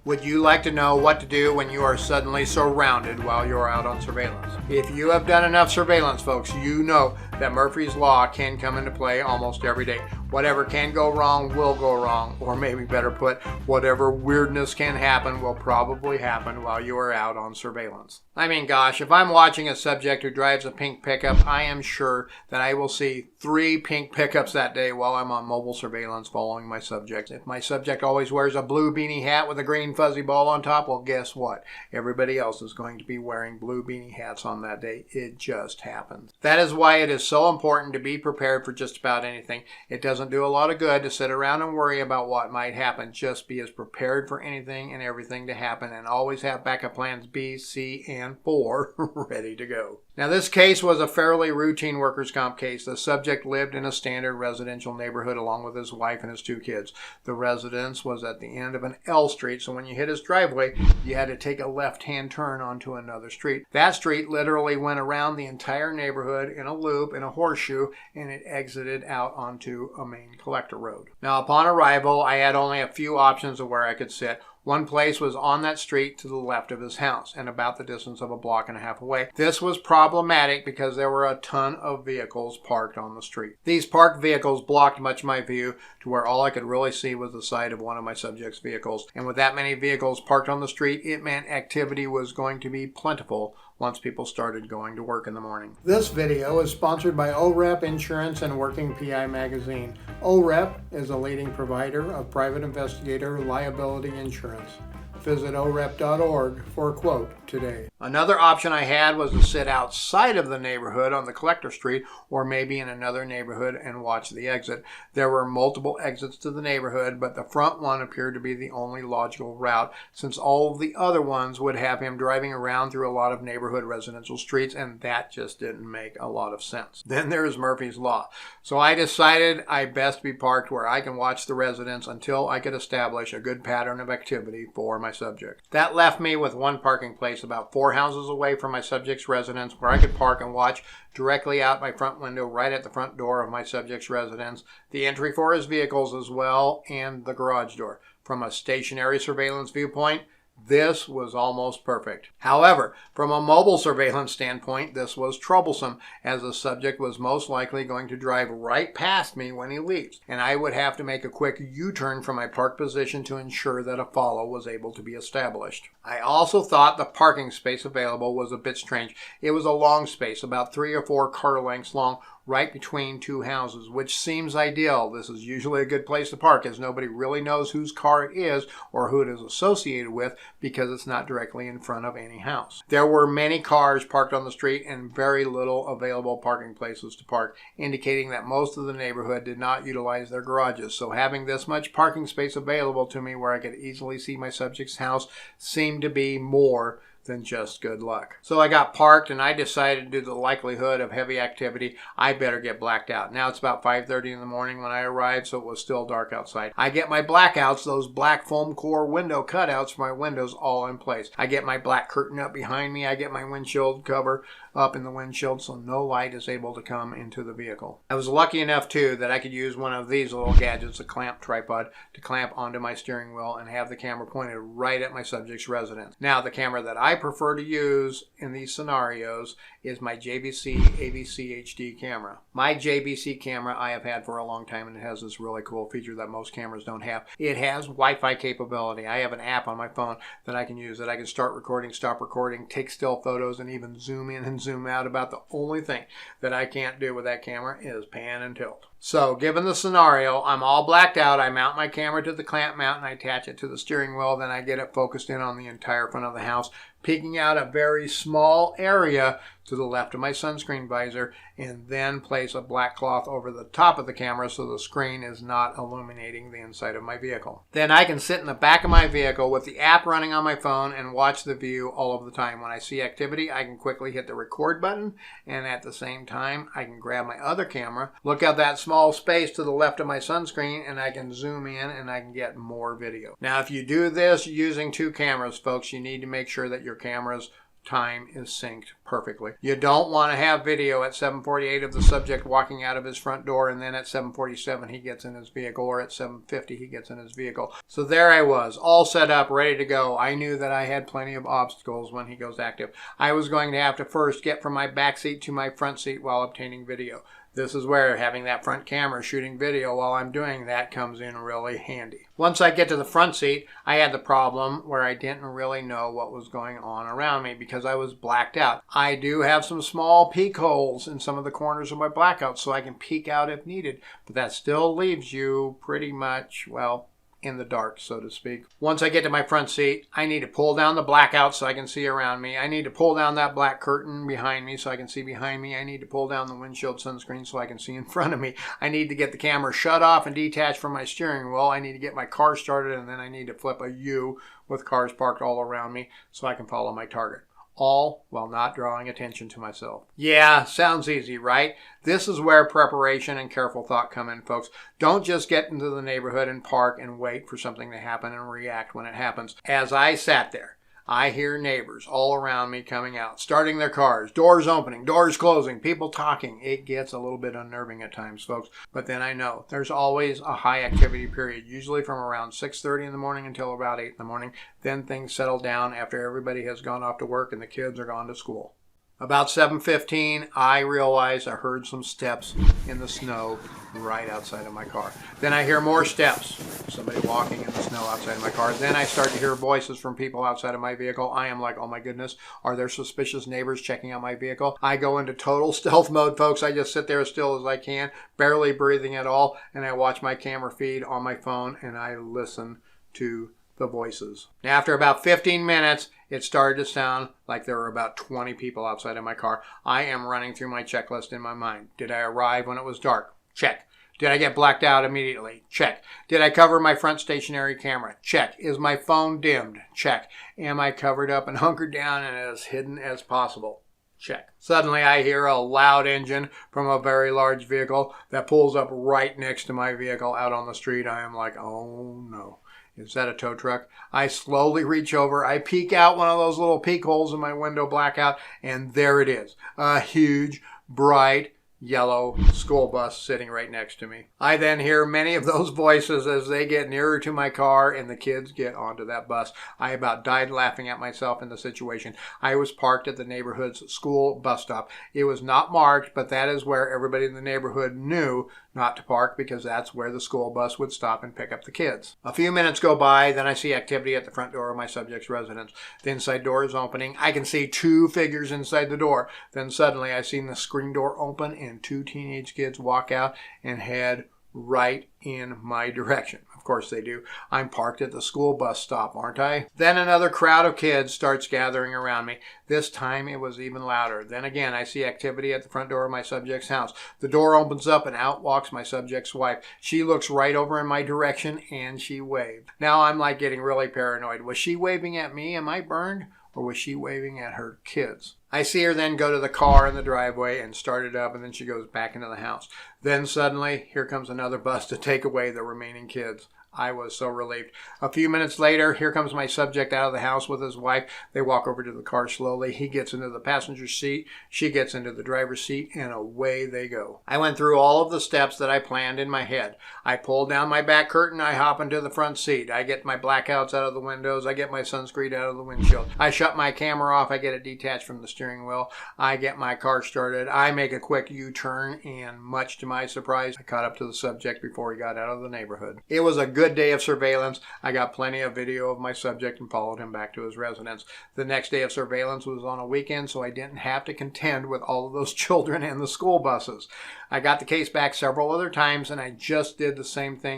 Would you like to know what to do when you are suddenly surrounded while you're out on surveillance? If you have done enough surveillance, folks, you know that Murphy's Law can come into play almost every day. Whatever can go wrong will go wrong, or maybe better put, whatever weirdness can happen will probably happen while you are out on surveillance. I mean, gosh, if I'm watching a subject who drives a pink pickup, I am sure that I will see 3 pink pickups that day while I'm on mobile surveillance following my subject. If my subject always wears a blue beanie hat with a green fuzzy ball on top, well, guess what? Everybody else is going to be wearing blue beanie hats on that day. It just happens. That is why it is so important to be prepared for just about anything. It doesn't do a lot of good to sit around and worry about what might happen. Just be as prepared for anything and everything to happen, and always have backup plans B, C, and 4 ready to go. Now, this case was a fairly routine workers' comp case. The subject lived in a standard residential neighborhood along with his wife and his 2 kids. The residence was at the end of an L street, so when you hit his driveway, you had to take a left-hand turn onto another street. That street literally went around the entire neighborhood in a loop, in a horseshoe, and it exited out onto a main collector road. Now, upon arrival, I had only a few options of where I could sit. One place was on that street to the left of his house and about the distance of a block and a half away. This was problematic because there were a ton of vehicles parked on the street. These parked vehicles blocked much of my view to where all I could really see was the side of one of my subject's vehicles. And with that many vehicles parked on the street, it meant activity was going to be plentiful once people started going to work in the morning. This video is sponsored by OREP Insurance and Working PI Magazine. OREP is a leading provider of private investigator liability insurance. Visit orep.org for a quote today. Another option I had was to sit outside of the neighborhood on the collector street, or maybe in another neighborhood and watch the exit. There were multiple exits to the neighborhood, but the front one appeared to be the only logical route, since all of the other ones would have him driving around through a lot of neighborhood residential streets, and that just didn't make a lot of sense. Then there's Murphy's Law. So I decided I best be parked where I can watch the residents until I could establish a good pattern of activity for my subject. That left me with one parking place about 4 houses away from my subject's residence where I could park and watch directly out my front window right at the front door of my subject's residence, the entry for his vehicles as well, and the garage door. From a stationary surveillance viewpoint, this was almost perfect. However, from a mobile surveillance standpoint, this was troublesome, as the subject was most likely going to drive right past me when he leaves, and I would have to make a quick U-turn from my park position to ensure that a follow was able to be established. I also thought the parking space available was a bit strange. It was a long space, about 3 or 4 car lengths long, right between 2 houses, which seems ideal. This is usually a good place to park, as nobody really knows whose car it is or who it is associated with, because it's not directly in front of any house. There were many cars parked on the street and very little available parking places to park, indicating that most of the neighborhood did not utilize their garages. So having this much parking space available to me where I could easily see my subject's house seemed to be more than just good luck. So I got parked, and I decided, due to the likelihood of heavy activity, I better get blacked out. Now it's about 5:30 in the morning when I arrived, so it was still dark outside. I get my blackouts, those black foam core window cutouts for my windows, all in place. I get my black curtain up behind me. I get my windshield cover up in the windshield so no light is able to come into the vehicle. I was lucky enough too that I could use one of these little gadgets, a clamp tripod, to clamp onto my steering wheel and have the camera pointed right at my subject's residence. Now, the camera that I prefer to use in these scenarios is my JVC AVC HD camera. My JVC camera I have had for a long time, and it has this really cool feature that most cameras don't have. It has Wi-Fi capability. I have an app on my phone that I can use, that I can start recording, stop recording, take still photos, and even zoom in and zoom out. About the only thing that I can't do with that camera is pan and tilt. So, given the scenario, I'm all blacked out. I mount my camera to the clamp mount and I attach it to the steering wheel. Then I get it focused in on the entire front of the house, peeking out a very small area to the left of my sunscreen visor, and then place a black cloth over the top of the camera so the screen is not illuminating the inside of my vehicle. Then I can sit in the back of my vehicle with the app running on my phone and watch the view all of the time. When I see activity, I can quickly hit the record button, and at the same time, I can grab my other camera, look at that small space to the left of my sunscreen, and I can zoom in and I can get more video. Now, if you do this using 2 cameras, folks, you need to make sure that your cameras time is synced perfectly. You don't want to have video at 7:48 of the subject walking out of his front door, and then at 7:47 he gets in his vehicle, or at 7:50 he gets in his vehicle. So there I was, all set up, ready to go. I knew that I had plenty of obstacles when he goes active. I was going to have to first get from my back seat to my front seat while obtaining video. This is where having that front camera shooting video while I'm doing that comes in really handy. Once I get to the front seat, I had the problem where I didn't really know what was going on around me because I was blacked out. I do have some small peek holes in some of the corners of my blackout so I can peek out if needed, but that still leaves you pretty much, well, in the dark, so to speak. Once I get to my front seat, I need to pull down the blackout so I can see around me. I need to pull down that black curtain behind me so I can see behind me. I need to pull down the windshield sunscreen so I can see in front of me. I need to get the camera shut off and detached from my steering wheel. I need to get my car started, and then I need to flip a U with cars parked all around me so I can follow my target. All while not drawing attention to myself. Yeah, sounds easy, right? This is where preparation and careful thought come in, folks. Don't just get into the neighborhood and park and wait for something to happen and react when it happens. As I sat there, I hear neighbors all around me coming out, starting their cars, doors opening, doors closing, people talking. It gets a little bit unnerving at times, folks. But then I know there's always a high activity period, usually from around 6:30 in the morning until about 8 in the morning. Then things settle down after everybody has gone off to work and the kids are gone to school. About 7:15, I realized I heard some steps in the snow right outside of my car. Then I hear more steps, somebody walking in the snow outside of my car. Then I start to hear voices from people outside of my vehicle. I am like, oh my goodness, are there suspicious neighbors checking out my vehicle? I go into total stealth mode, folks. I just sit there as still as I can, barely breathing at all, and I watch my camera feed on my phone, and I listen to the voices. After about 15 minutes, it started to sound like there were about 20 people outside of my car. I am running through my checklist in my mind. Did I arrive when it was dark? Check. Did I get blacked out immediately? Check. Did I cover my front stationary camera? Check. Is my phone dimmed? Check. Am I covered up and hunkered down and as hidden as possible? Check. Suddenly I hear a loud engine from a very large vehicle that pulls up right next to my vehicle out on the street. I am like, oh no. Is that a tow truck? I slowly reach over. I peek out one of those little peek holes in my window blackout, and there it is. A huge, bright, yellow school bus sitting right next to me. I then hear many of those voices as they get nearer to my car and the kids get onto that bus. I about died laughing at myself in the situation. I was parked at the neighborhood's school bus stop. It was not marked, but that is where everybody in the neighborhood knew not to park because that's where the school bus would stop and pick up the kids. A few minutes go by, then I see activity at the front door of my subject's residence. The inside door is opening. I can see two figures inside the door. Then suddenly I see the screen door open and two teenage kids walk out and head right in my direction. Of course they do. I'm parked at the school bus stop, aren't I? Then another crowd of kids starts gathering around me. This time it was even louder. Then again, I see activity at the front door of my subject's house. The door opens up and out walks my subject's wife. She looks right over in my direction and she waved. Now I'm like getting really paranoid. Was she waving at me? Am I burned? Or was she waving at her kids? I see her then go to the car in the driveway and start it up, and then she goes back into the house. Then suddenly, here comes another bus to take away the remaining kids. I was so relieved. A few minutes later, here comes my subject out of the house with his wife. They walk over to the car slowly. He gets into the passenger seat. She gets into the driver's seat, and away they go. I went through all of the steps that I planned in my head. I pull down my back curtain. I hop into the front seat. I get my blackouts out of the windows. I get my sunscreen out of the windshield. I shut my camera off. I get it detached from the steering wheel. I get my car started. I make a quick U-turn, and much to my surprise, I caught up to the subject before he got out of the neighborhood. It was a good day of surveillance. I got plenty of video of my subject and followed him back to his residence. The next day of surveillance was on a weekend, so I didn't have to contend with all of those children and the school buses. I got the case back several other times, and I just did the same thing